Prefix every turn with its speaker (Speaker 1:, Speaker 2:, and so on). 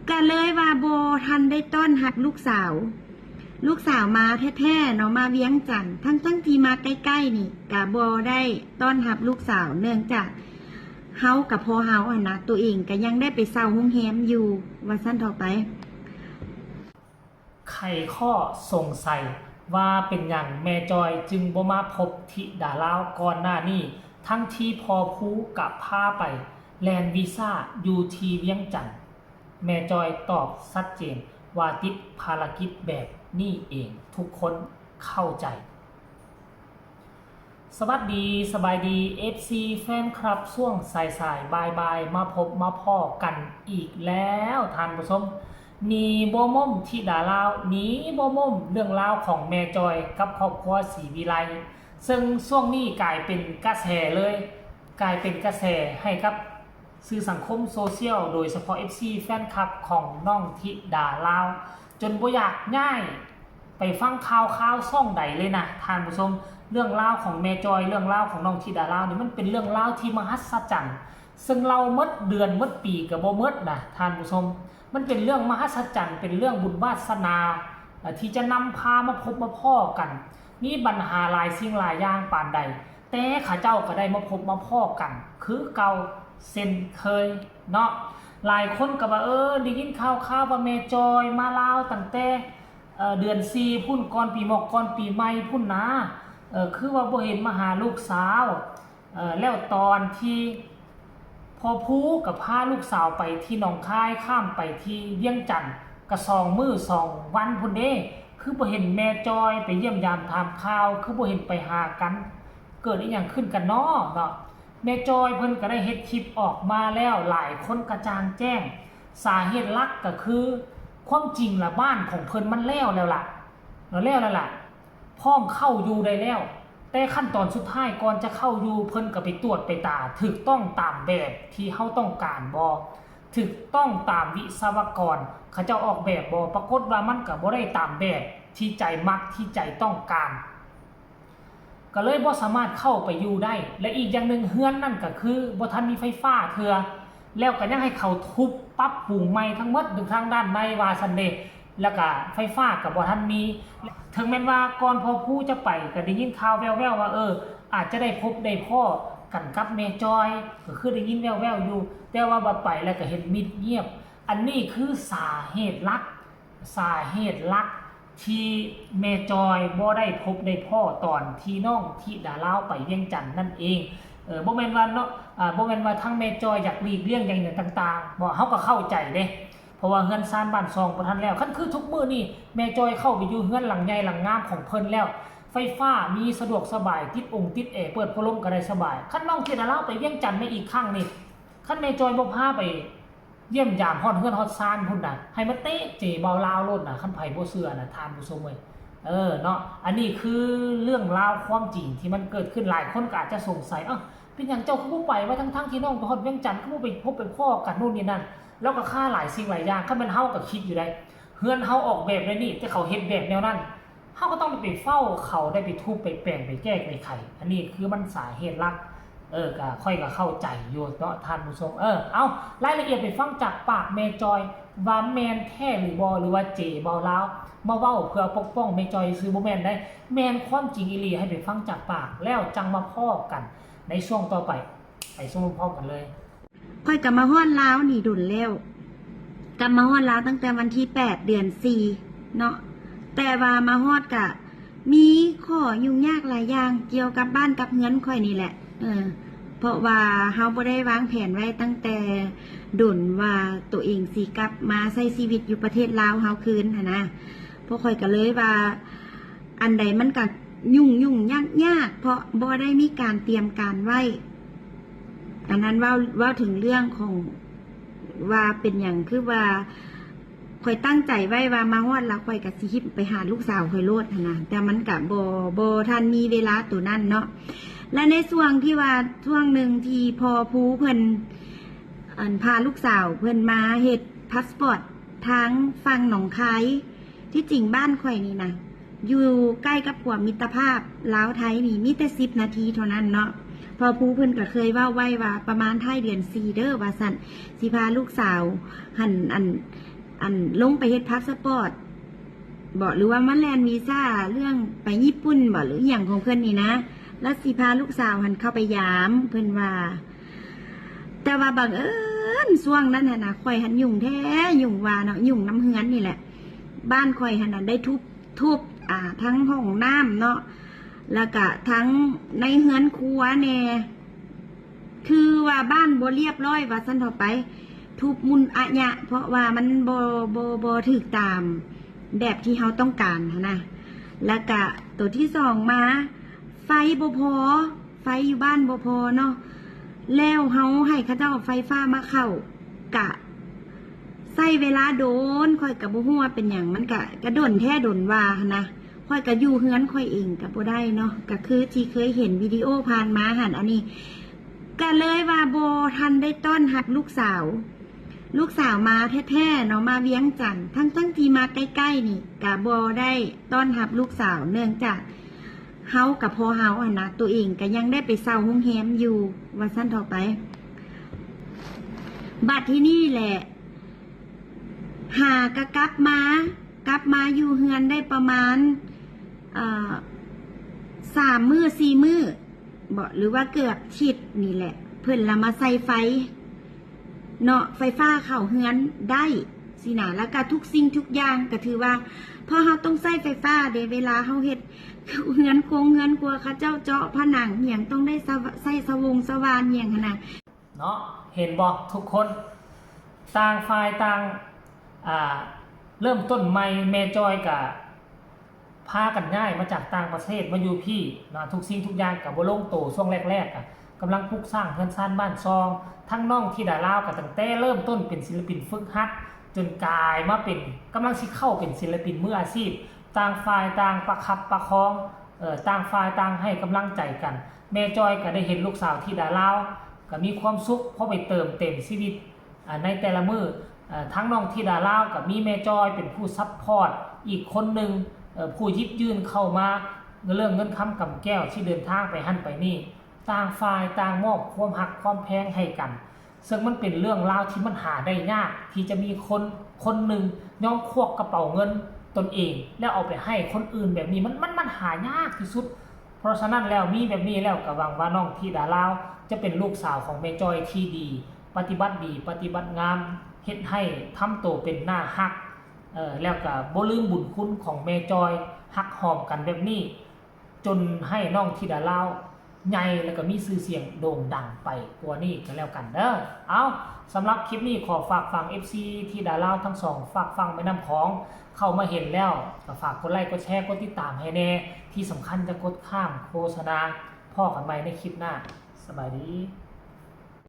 Speaker 1: ก็เลยว่าโบทันได้ต้อนรับลูกสาว ลูกสาวมาแท้ๆเนาะมาเวียงจันทน์ทั้งที่มาใกล้ๆนี่ก็บ่ได้ต้อนรับลูกสาวเนื่องจากเฮากับพ่อเฮาอ่ะนะตัวเองก็ยังได้ไปเซาโรงแรมอยู่ว่าซั่นต่อไป
Speaker 2: ไขข้อสงสัยว่าเป็นอย่างแม่จอยจึงบ่มาพบธิดาลาวก่อนหน้านี้ทั้งที่พอผู้กับพาไปแลนวีซ่าอยู่ที่เวียงจันทน์แม่จอยตอบชัดเจนว่าติดภารกิจแบบนี้เองทุกคนเข้าใจสวัสดีสบายดี FC แฟนคลับช่วงสายๆบ่ายๆมาพบมาพ่อกันอีกแล้วท่านผู้ชมมีบ่ม่มธิดาลาวมีบ่ม่มเรื่องราวของแม่จอยกับครอบครัวศรีวิไลซึ่งช่วงนี้กลายเป็นกระแสเลยกลายเป็นกระแสให้กับสื่อสังคมโซเชียลโดยเฉพาะ FC แฟนคลับของน้องธิดาลาวจนบ่อยากง่ายไปฟังข่าวซ่องใดเลยนะท่านผู้ชมเรื่องราวของแม่จอยเรื่องราวของน้องธิดาลาวนี่มันเป็นเรื่องราวที่มหัศจรรย์ซึ่งเราหมดเดือนหมดปีก็บ่หมดนะท่านผู้ชมมันเป็นเรื่องมหัศจรรย์เป็นเรื่องบุญวาสนาที่จะนำพามาพบมาพ้อกันมีปัญหาหลายสิ่งหลายอย่างปานใดแต่ข้าเจ้าก็ได้มาพบมาพ้อกันคือเก่าเช่นเคยเนาะหลายคนก็ว่าได้ยินข่าวว่าแม่จอยมาลาวตั้งแต่เดือน4พุ่นก่อนปีหมอกก่อนปีใหม่พุ่นนะคือว่าบ่เห็นมาหาลูกสาวแล้วตอนที่พอผู้กับพาลูกสาวไปที่หนองคายข้ามไปที่เวียงจันทน์ก็2 มื้อ 2 วันพุ่นเด้คือบ่เห็นแม่จอยไปเยี่ยมยามถามข่าวคือบ่เห็นไปหากันเกิดอีหยังขึ้นกันเนาะแม่จอยเพิ่นก็ได้เฮ็ดคลิปออกมาแล้วหลายคนกระจ่างแจ้งสาเหตุหลักก็คือความจริงละบ้านของเพิ่นมันแล้วล่ะพร้อมเข้าอยู่ได้แล้วแต่ขั้นตอนสุดท้ายก่อนจะเข้าอยู่เพิ่นก็ไปตรวจไปตาถูกต้องตามแบบที่เฮาต้องการบ่ถูกต้องตามวิศวกรเขาเจ้าออกแบบบ่ปรากฏว่ามันก็บ่ได้ตามแบบที่ใจมักที่ใจต้องการก็เลยบ่สามารถเข้าไปอยู่ได้และอีกอย่างนึงเฮือนนั่นก็คือบ่ทันมีไฟฟ้าเทื่อแล้วก็ยังให้เขาทุบปรับปรุงใหม่ทั้งหมดทางด้านในว่าซั่นเด้แล้วก็ไฟฟ้าก็บ่ทันมีถึงแม้ว่าก่อนพอผู้จะไปก็ได้ยินข่าวแว่วๆว่าอาจจะได้พบได้พ้อกันกับแม่จอยก็คือได้ยินแว่วๆอยู่แต่ว่าบัดไปแล้วก็เห็นมิดเงียบอันนี้คือสาเหตุหลักที่แม่จอยบ่ได้พบได้พ้อตอนที่น้องธิดาลาวไปเวียงจันทน์นั่นเองบ่แม่นว่าเนาะบ่แม่นว่าทั้งแม่จอยอยากหลีกเลี่ยงอย่างต่างๆบ่เฮาก็เข้าใจเด้เพราะว่าเฮือนซ่านบ้านซองบ่ทันแล้วคันคือทุกมื้อนี่แม่จอยเข้าไปอยู่เฮือนหลังใหญ่หลังงามของเพิ่นแล้วไฟฟ้ามีสะดวกสบายติดติดแอร์เปิดพัดลมก็ได้สบายคันน้องธิดาลาวไปเวียงจันทน์ในอีกครั้งนี่คันแม่จอยบ่พาไปเยี่ยมยามฮอดเฮือนฮอดซ่านพุ่นน่ะให้มาเตะเจ๋เบาลาวโลดน่ะคันไผบ่เชื่อน่ะทานผู้ชมเว้ยเนาะอันนี้คือเรื่องราวความจริงที่มันเกิดขึ้นหลายคนก็อาจจะสงสัยเป็นอย่างเจ้าคือบ่ไปว่าทั้งที่น้องไปฮอดเวียงจันทน์คือบ่ไปพบไปพ้อกันนู่นนี่นั่นแล้วก็ค่าหลายสิ่งหลายอย่างคันแม่นเฮาก็คิดอยู่ได้เฮือนเฮาออกแบบได้นี่แต่เขาเฮ็ดแบบแนวนั้นเฮาก็ต้องไปเฝ้าเขาได้ไปทุบไปแปลงไปแก้ไปไขอันนี้คือมันสาเหตุหลักก็ค่อยก็เข้าใจอยู่เนาะท่านผู้ชมเอารายละเอียดไปฟังจากปากแม่จอยว่าแม่นแท้หรือบ่หรือว่าเจ๋เบาลาวมาเว้าเพื่อปกป้องแม่จอยซื้อบ่แม่นได้แม่นความจริงอีหลีให้ไปฟังจากปากแล้วจังมาพ้อกันในช่วงต่อไปไปชมพร้อมกันเลย
Speaker 1: ค่อยกลับมาฮอดลาวนี่ดุนแล้วกลับมาฮอดลาวตั้งแต่วันที่8 เดือน 4เนาะแต่ว่ามาฮอดกะมีข้อยุ่งยากหลายอย่างเกี่ยวกับบ้านกับเงินค่อยนี่แหละเพราะว่าเฮาบ่ได้วางแผนไว้ตั้งแต่ดุนว่าตัวเองสิกลับมาใช้ชีวิตอยู่ประเทศลาวเฮาคืนนะพวกค่อยก็เลยว่าอันใดมันก็ยุ่งยากเพราะบ่ได้มีการเตรียมการไว้อันนั้นว่าถึงเรื่องของว่าเป็นอย่างคือว่าค่อยตั้งใจไว้ว่ามาฮอดแล้วค่อยก็สิฮิปไปหาลูกสาวค่อยโลดนะแต่มันก็บ่ทันมีเวลาตัวนั้นเนาะและในช่วงที่ว่าช่วงหนึ่งที่พอผู้เพิ่นพาลูกสาวเพิ่นมาเฮ็ดพาสปอร์ตทางฝั่งหนองคายที่จริงบ้านข่อยนี่นะอยู่ใกล้กับขวมิตรภาพลาวไทยนี่มีแต่10 นาทีเท่านั้นเนาะพอผู้เพิ่นก็เคยว่าไว้ว่าประมาณท้ายเดือน4เด้อว่าซั่นสิพาลูกสาวหัน ลงไปเฮ็ดพาสปอร์ตบ่หรือว่ามาแลนวีซ่าเรื่องไปญี่ปุ่นบ่หรืออย่างของเพิ่นนี่นะแล้วสิพาลูกสาวหันเข้าไปยามเพิ่นว่าแต่ว่าบังเอิญช่วงนั้นน่ะนะข่อยหันยุ่งแท้ยุ่งว่าเนาะยุ่งน้ำเฮือนนี่แหละบ้านข่อยหันน่ะได้ทุบทั้งห้องน้ำเนาะแล้วก็ทั้งในเฮือนครัวแน่คือว่าบ้านบ่เรียบร้อยว่าซั่นเถาไปทุบมุนอะยะเพราะว่ามันบ่ถูกตามแบบที่เฮาต้องการนะแล้วก็ตัวที่สองมาไฟบ่พอไฟอยู่บ้านบ่พอเนาะแล้วเฮาให้เขาเจ้าไฟฟ้ามาเข้ากะใช้เวลาโดนค่อยก็บ่ฮู้ว่าเป็นหยังมันก็ดนแท้ดนว่านะค่อยก็อยู่เฮือนค่อยเองก็บ่ได้เนาะก็คือที่เคยเห็นวิดีโอผ่านมาหั่นอันนี้ก็เลยว่าบ่ทันได้ต้อนรับลูกสาวมาแท้ๆเนาะมาเวียงจันทน์ทั้งที่มาใกล้ๆนี่ก็บ่ได้ต้อนรับลูกสาวเนื่องจากเฮากับพ่อเฮานะตัวเองก็ยังได้ไปเซาโรงแรมอยู่ว่าซั่นต่อไปบัดที่นี่แหละหากะกลับมาอยู่เฮือนได้ประมาณ3 มื้อ 4 มื้อบ่หรือว่าเกือบชิดนี่แหละเพิ่นละมาใส่ไฟเนาะไฟฟ้าเข้าเฮือนได้สินะแล้วก็ทุกสิ่งทุกอย่างก็ถือว่าพอเฮาต้องใช้ไฟฟ้าเด้เวลาเฮาเฮ็ดเฮือนโครงเฮือนครัวเขาเจ้าเจาะผนังหยังต้องได้ใส่สว่านหยังหั่นน่ะ
Speaker 2: เนาะเห็นบอกทุกคนต่างฝ่ายต่างเริ่มต้นใหม่แม่จอยกับพากันง่ายมาจากต่างประเทศมาอยู่พี่นะทุกสิ่งทุกอย่างกับบ่ลงโตช่วงแรกๆกำลังปลูกสร้างเฮือนซ่านบ้านซองทั้งน้องที่ดาลาวกับตั้งแต่เริ่มต้นเป็นศิลปินฝึกหัดจนกลายมาเป็นกำลังสิเข้าเป็นศิลปินมืออาชีพต่างฝ่ายต่างประคับประคองต่างฝ่ายต่างให้กำลังใจกันแม่จอยก็ได้เห็นลูกสาวที่ดาลาวก็มีความสุขเพราะไปเติมเต็มชีวิตในแต่ละมื้อทั้งน้องที่ดาลาวกับมีแม่จอยเป็นผู้ซัพพอร์ตอีกคนหนึ่งผู้ยิบยื่นเข้ามาเรื่องเงินคำกำแก้วที่เดินทางไปหั่นไปนี่ต่างฝ่ายต่างมอบความหักความแพงให้กันซึ่งมันเป็นเรื่องราวที่มันหาได้ยากที่จะมีคนหนึ่งย่อมควกกระเป๋าเงินตนเองแล้วเอาไปให้คนอื่นแบบนี้มันหายากที่สุดเพราะฉะนั้นแล้วมีแบบนี้แล้วก็หวังว่าน้องที่ดาลาวจะเป็นลูกสาวของแม่จอยที่ดีปฏิบัติดีปฏิบัติงามเฮ็ดให้ทำโตเป็นหน้าฮักแล้วก็บ่ลืมบุญคุณของแม่จอยฮักหอมกันแบบนี้จนให้น้องธิดาลาวใหญ่แล้วก็มีชื่อเสียงโด่งดังไปกว่านี้ก็แล้วกันเด้อเอาสำหรับคลิปนี้ขอฝากฟัง FC ธิดาลาวทั้งสองฝากฟังแม่น้ำของเข้ามาเห็นแล้วก็ฝากกดไลค์กดแชร์กดติดตามให้แน่ที่สำคัญจะกดข้ามโฆษณาพ่อกันใหม่ในคลิปหน้าสบายดี